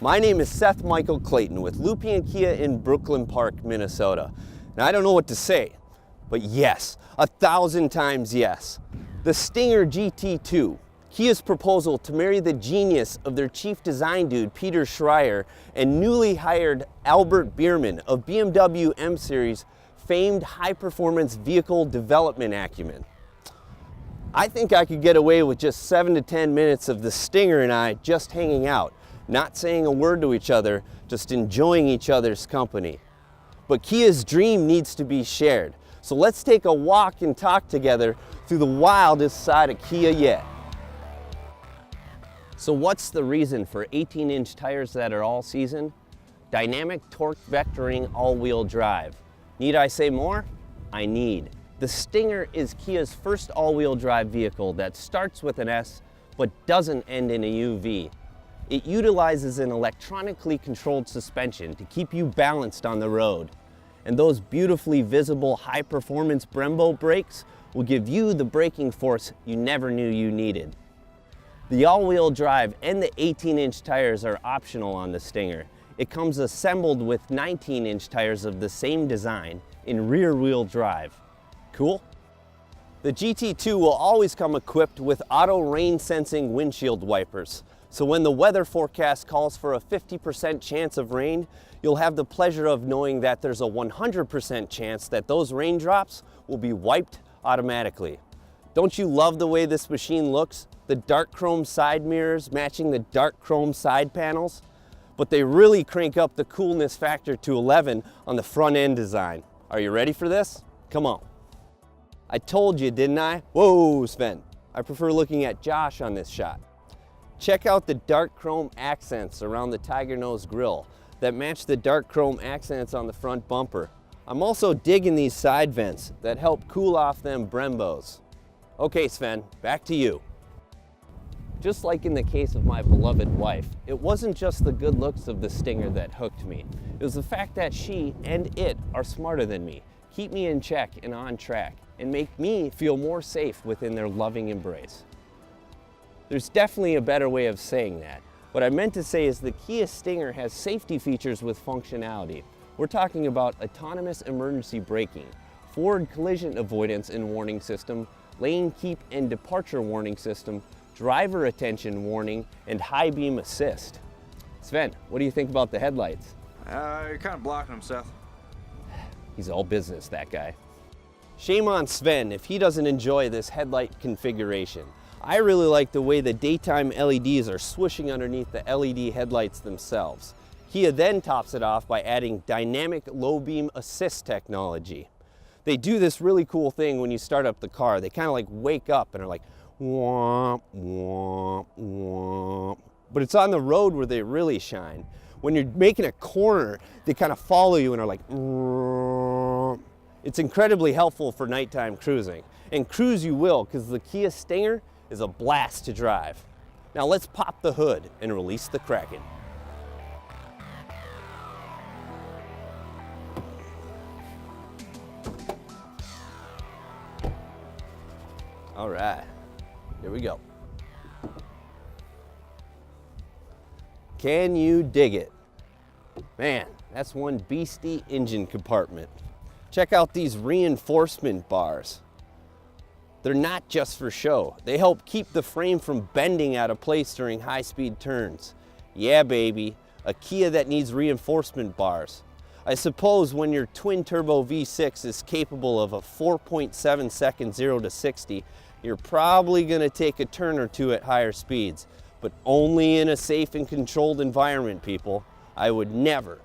My name is Seth Michael Clayton with Lupient Kia in Brooklyn Park, Minnesota. And I don't know what to say, but yes, 1,000 times yes. The Stinger GT2, Kia's proposal to marry the genius of their chief design dude, Peter Schreier, and newly hired Albert Biermann of BMW M Series famed high-performance vehicle development acumen. I think I could get away with just 7 to 10 minutes of the Stinger and I just hanging out, not saying a word to each other, just enjoying each other's company. But Kia's dream needs to be shared. So let's take a walk and talk together through the wildest side of Kia yet. So what's the reason for 18-inch tires that are all season? Dynamic torque vectoring all-wheel drive. Need I say more? I need. The Stinger is Kia's first all-wheel drive vehicle that starts with an S but doesn't end in a UV. It utilizes an electronically controlled suspension to keep you balanced on the road. And those beautifully visible high-performance Brembo brakes will give you the braking force you never knew you needed. The all-wheel drive and the 18-inch tires are optional on the Stinger. It comes assembled with 19-inch tires of the same design in rear-wheel drive. Cool? The GT2 will always come equipped with auto rain-sensing windshield wipers. So when the weather forecast calls for a 50% chance of rain, you'll have the pleasure of knowing that there's a 100% chance that those raindrops will be wiped automatically. Don't you love the way this machine looks? The dark chrome side mirrors matching the dark chrome side panels? But they really crank up the coolness factor to 11 on the front end design. Are you ready for this? Come on. I told you, didn't I? Whoa, Sven. I prefer looking at Josh on this shot. Check out the dark chrome accents around the Tiger Nose grille that match the dark chrome accents on the front bumper. I'm also digging these side vents that help cool off them Brembos. Okay, Sven, back to you. Just like in the case of my beloved wife, it wasn't just the good looks of the Stinger that hooked me. It was the fact that she and it are smarter than me, keep me in check and on track, and make me feel more safe within their loving embrace. There's definitely a better way of saying that. What I meant to say is the Kia Stinger has safety features with functionality. We're talking about autonomous emergency braking, forward collision avoidance and warning system, lane keep and departure warning system, driver attention warning, and high beam assist. Sven, what do you think about the headlights? You're kind of blocking them, Seth. He's all business, that guy. Shame on Sven if he doesn't enjoy this headlight configuration. I really like the way the daytime LEDs are swooshing underneath the LED headlights themselves. Kia then tops it off by adding dynamic low beam assist technology. They do this really cool thing when you start up the car. They kind of like wake up and are like, womp, womp, womp. But it's on the road where they really shine. When you're making a corner, they kind of follow you and are like, womp. It's incredibly helpful for nighttime cruising. And cruise you will, because the Kia Stinger is a blast to drive. Now let's pop the hood and release the Kraken. All right, here we go. Can you dig it? Man, that's one beastie engine compartment. Check out these reinforcement bars. They're not just for show. They help keep the frame from bending out of place during high-speed turns. Yeah, baby, a Kia that needs reinforcement bars. I suppose when your twin-turbo V6 is capable of a 4.7 second 0 to 60, you're probably gonna take a turn or two at higher speeds, but only in a safe and controlled environment, people. I would never,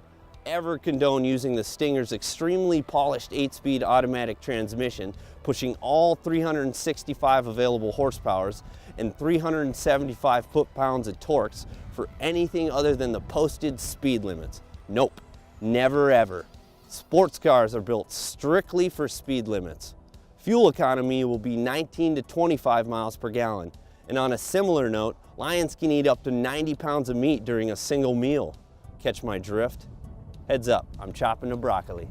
ever condone using the Stinger's extremely polished 8-speed automatic transmission, pushing all 365 available horsepowers and 375 foot-pounds of torques for anything other than the posted speed limits. Nope, never ever. Sports cars are built strictly for speed limits. Fuel economy will be 19 to 25 miles per gallon. And on a similar note, lions can eat up to 90 pounds of meat during a single meal. Catch my drift? Heads up, I'm chopping the broccoli.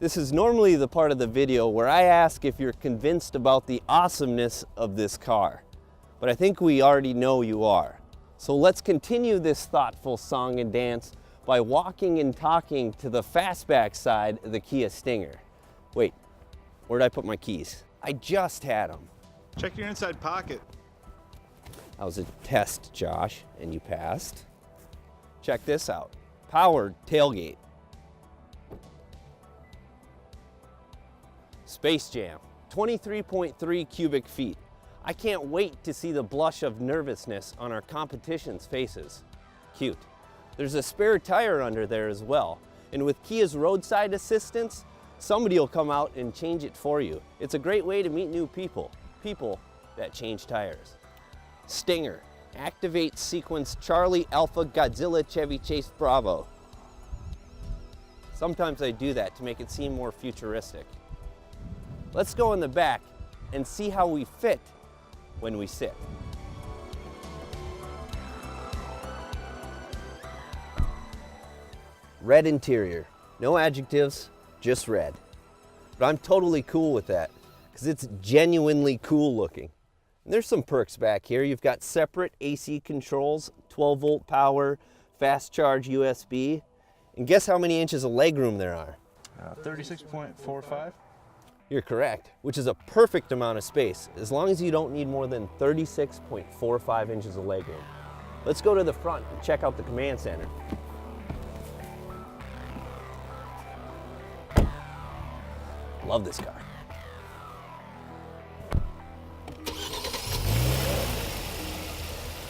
This is normally the part of the video where I ask if you're convinced about the awesomeness of this car. But I think we already know you are. So let's continue this thoughtful song and dance by walking and talking to the fastback side of the Kia Stinger. Wait, where'd I put my keys? I just had them. Check your inside pocket. That was a test, Josh, and you passed. Check this out. Powered tailgate. Space Jam, 23.3 cubic feet. I can't wait to see the blush of nervousness on our competition's faces. Cute. There's a spare tire under there as well. And with Kia's roadside assistance, somebody will come out and change it for you. It's a great way to meet new people, people that change tires. Stinger, activate sequence Charlie Alpha Godzilla Chevy Chase Bravo. Sometimes I do that to make it seem more futuristic. Let's go in the back and see how we fit when we sit. Red interior, no adjectives, just red. But I'm totally cool with that because it's genuinely cool looking. And there's some perks back here. You've got separate AC controls, 12 volt power, fast charge USB. And guess how many inches of legroom there are? 36.45. You're correct, which is a perfect amount of space, as long as you don't need more than 36.45 inches of legroom. Let's go to the front and check out the command center. Love this car.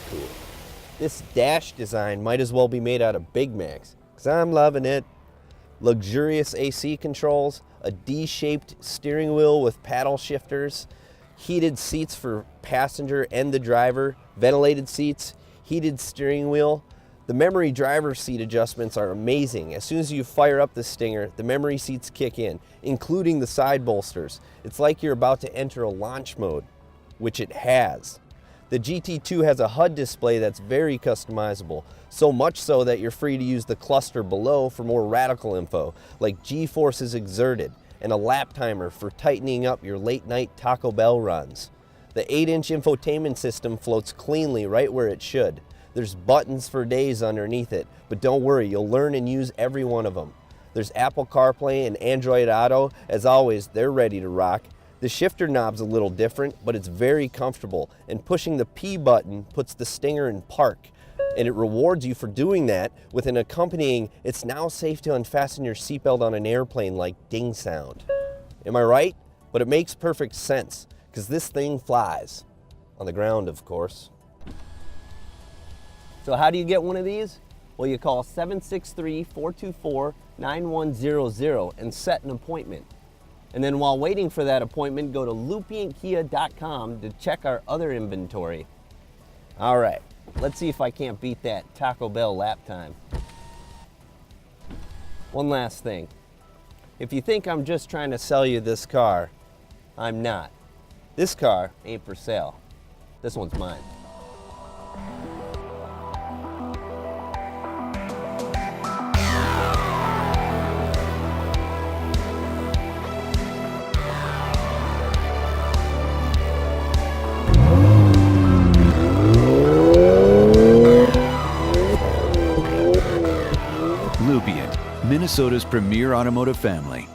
Cool. This dash design might as well be made out of Big Macs, because I'm loving it. Luxurious AC controls, a D-shaped steering wheel with paddle shifters, heated seats for passenger and the driver, ventilated seats, heated steering wheel. The memory driver seat adjustments are amazing. As soon as you fire up the Stinger, the memory seats kick in, including the side bolsters. It's like you're about to enter a launch mode, which it has. The GT2 has a HUD display that's very customizable, so much so that you're free to use the cluster below for more radical info, like G-forces exerted and a lap timer for tightening up your late night Taco Bell runs. The 8-inch infotainment system floats cleanly right where it should. There's buttons for days underneath it, but don't worry, you'll learn and use every one of them. There's Apple CarPlay and Android Auto. As always, they're ready to rock. The shifter knob's a little different, but it's very comfortable, and pushing the P button puts the Stinger in park, and it rewards you for doing that with an accompanying "it's now safe to unfasten your seatbelt on an airplane" like ding sound. Am I right? But it makes perfect sense, because this thing flies. On the ground, of course. So how do you get one of these? Well, you call 763-424-9100 and set an appointment. And then while waiting for that appointment, go to lupientkia.com to check our other inventory. All right, let's see if I can't beat that Taco Bell lap time. One last thing. If you think I'm just trying to sell you this car, I'm not. This car ain't for sale. This one's mine. Lupient, Minnesota's premier automotive family.